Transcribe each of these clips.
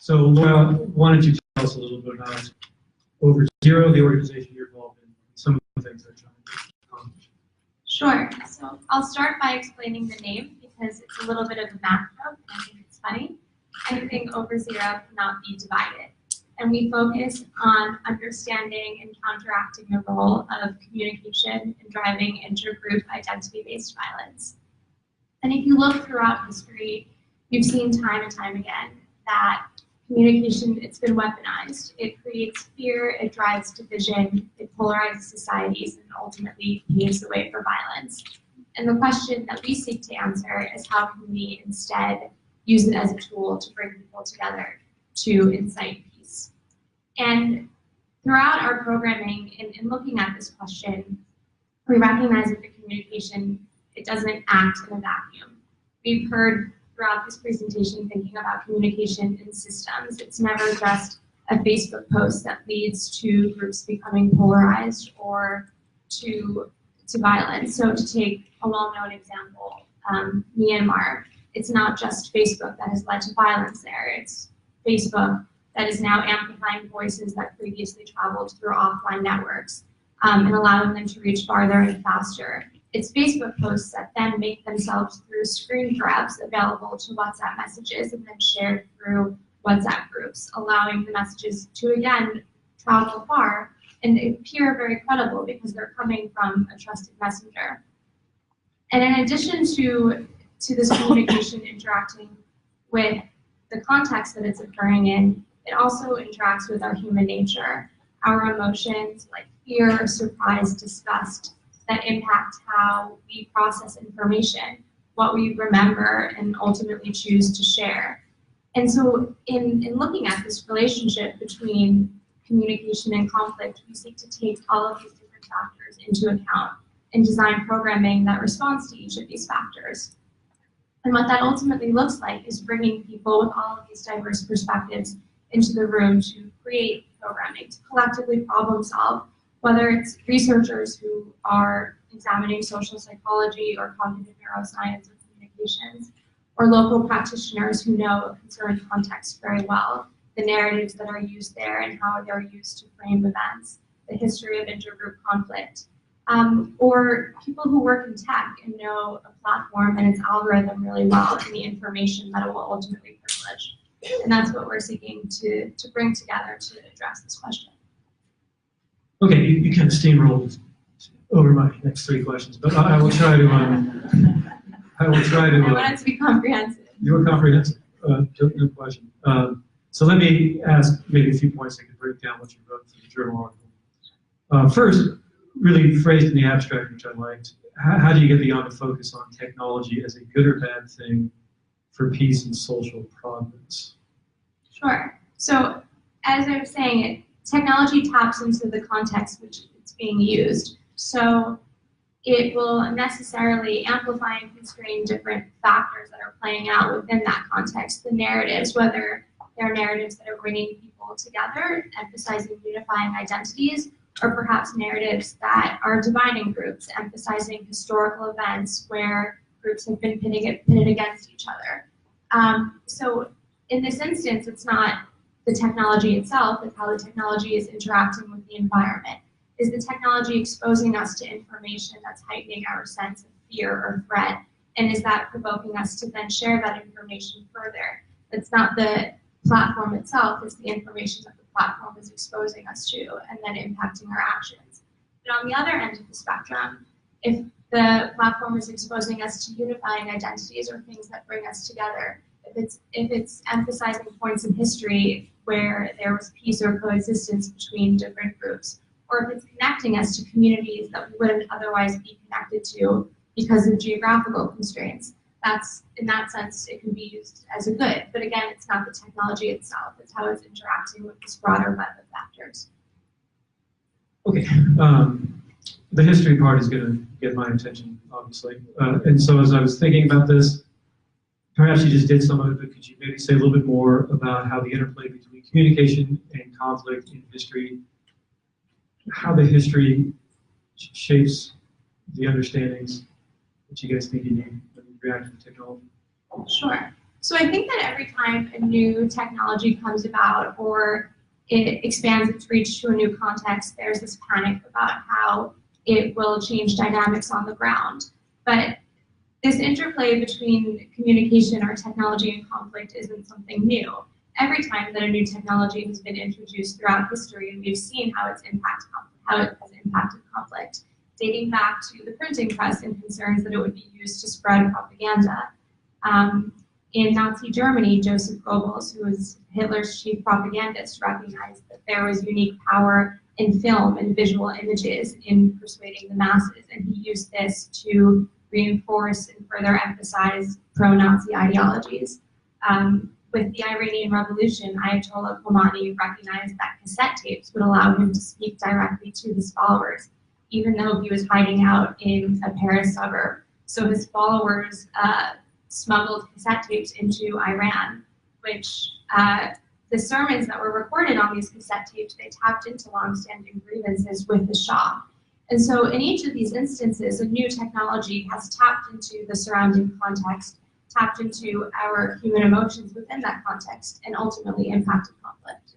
So Laura, why don't you tell us a little bit about Over Zero, the organization you're involved in, some of the things they're trying to accomplish. Sure. So I'll start by explaining the name because it's a little bit of a math joke, and I think it's funny. Anything over zero cannot be divided. And we focus on understanding and counteracting the role of communication in driving intergroup identity-based violence. And if you look throughout history, you've seen time and time again that communication, it's been weaponized. It creates fear, it drives division, it polarizes societies, and ultimately paves the way for violence. And the question that we seek to answer is how can we instead use it as a tool to bring people together to incite peace. And throughout our programming, in looking at this question, we recognize that the communication, it doesn't act in a vacuum. We've heard throughout this presentation thinking about communication in systems. It's never just a Facebook post that leads to groups becoming polarized or to violence. So to take a well-known example, Myanmar, it's not just Facebook that has led to violence there. It's Facebook that is now amplifying voices that previously traveled through offline networks and allowing them to reach farther and faster. It's Facebook posts that then make themselves through screen grabs available to WhatsApp messages and then shared through WhatsApp groups, allowing the messages to, again, travel far and appear very credible because they're coming from a trusted messenger. And in addition to this communication interacting with the context that it's occurring in, it also interacts with our human nature, our emotions like fear, surprise, disgust, that impact how we process information, what we remember, and ultimately choose to share. And so in looking at this relationship between communication and conflict, we seek to take all of these different factors into account and design programming that responds to each of these factors. And what that ultimately looks like is bringing people with all of these diverse perspectives into the room to create programming, to collectively problem solve, whether it's researchers who are examining social psychology or cognitive neuroscience or communications, or local practitioners who know a concerned context very well, the narratives that are used there and how they're used to frame events, the history of intergroup conflict, or people who work in tech and know a platform and its algorithm really well and the information that it will ultimately privilege. And that's what we're seeking to bring together to address this question. Okay, you kind of steamrolled over my next three questions, but I will try to. I want it to be comprehensive. You were comprehensive. Good question. So let me ask maybe a few points that could break down what you wrote in the journal article. First, really phrased in the abstract, which I liked. How do you get beyond the focus on technology as a good or bad thing for peace and social progress? Sure. So as I was saying, technology taps into the context which it's being used. So it will necessarily amplify and constrain different factors that are playing out within that context. The narratives, whether they're narratives that are bringing people together, emphasizing unifying identities, or perhaps narratives that are dividing groups, emphasizing historical events where groups have been pitted against each other. So in this instance, it's not the technology itself, it's how the technology is interacting with the environment. Is the technology exposing us to information that's heightening our sense of fear or threat? And is that provoking us to then share that information further? It's not the platform itself, it's the information that the platform is exposing us to and then impacting our actions. But on the other end of the spectrum, if the platform is exposing us to unifying identities or things that bring us together, if it's emphasizing points in history where there was peace or coexistence between different groups, or if it's connecting us to communities that we wouldn't otherwise be connected to because of geographical constraints, that's, in that sense, it can be used as a good. But again, it's not the technology itself, it's how it's interacting with this broader web of factors. Okay, the history part is going to get my attention, obviously. And so as I was thinking about this, perhaps you just did some of it, but could you maybe say a little bit more about how the interplay between communication and conflict in history, how the history shapes the understandings that you guys think you need when you react to technology? Sure. So I think that every time a new technology comes about or it expands its reach to a new context, there's this panic about how it will change dynamics on the ground. But this interplay between communication or technology and conflict isn't something new. Every time that a new technology has been introduced throughout history, we've seen how it has impacted conflict, dating back to the printing press and concerns that it would be used to spread propaganda. In Nazi Germany, Joseph Goebbels, who was Hitler's chief propagandist, recognized that there was unique power in film and visual images in persuading the masses, and he used this to reinforce and further emphasize pro-Nazi ideologies. With the Iranian Revolution, Ayatollah Khomeini recognized that cassette tapes would allow him to speak directly to his followers, even though he was hiding out in a Paris suburb. So his followers smuggled cassette tapes into Iran, which the sermons that were recorded on these cassette tapes, they tapped into longstanding grievances with the Shah. And so in each of these instances, a new technology has tapped into the surrounding context, tapped into our human emotions within that context, and ultimately impacted conflict.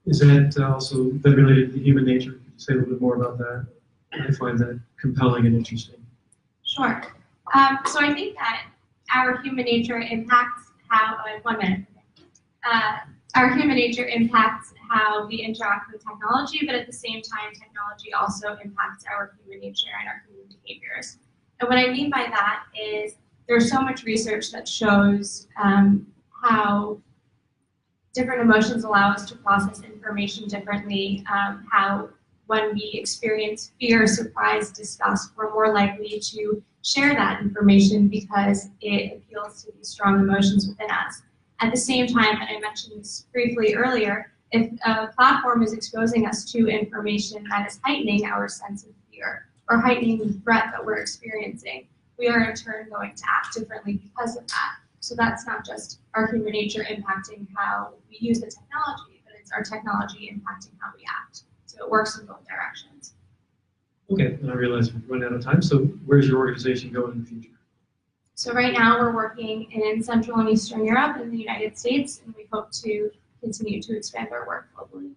Is that also that related to human nature? Could you say a little bit more about that? I find that compelling and interesting. Sure. So I think that our human nature impacts how, our human nature impacts how we interact with technology, but at the same time, technology also impacts our human nature and our human behaviors. And what I mean by that is there's so much research that shows how different emotions allow us to process information differently, how when we experience fear, surprise, disgust, we're more likely to share that information because it appeals to these strong emotions within us. At the same time, and I mentioned this briefly earlier, if a platform is exposing us to information that is heightening our sense of fear or heightening the threat that we're experiencing, we are in turn going to act differently because of that. So that's not just our human nature impacting how we use the technology, but it's our technology impacting how we act. So it works in both directions. Okay, and I realize we've run out of time, so where's your organization going in the future? So right now we're working in Central and Eastern Europe and the United States, and we hope to continue to expand our work globally.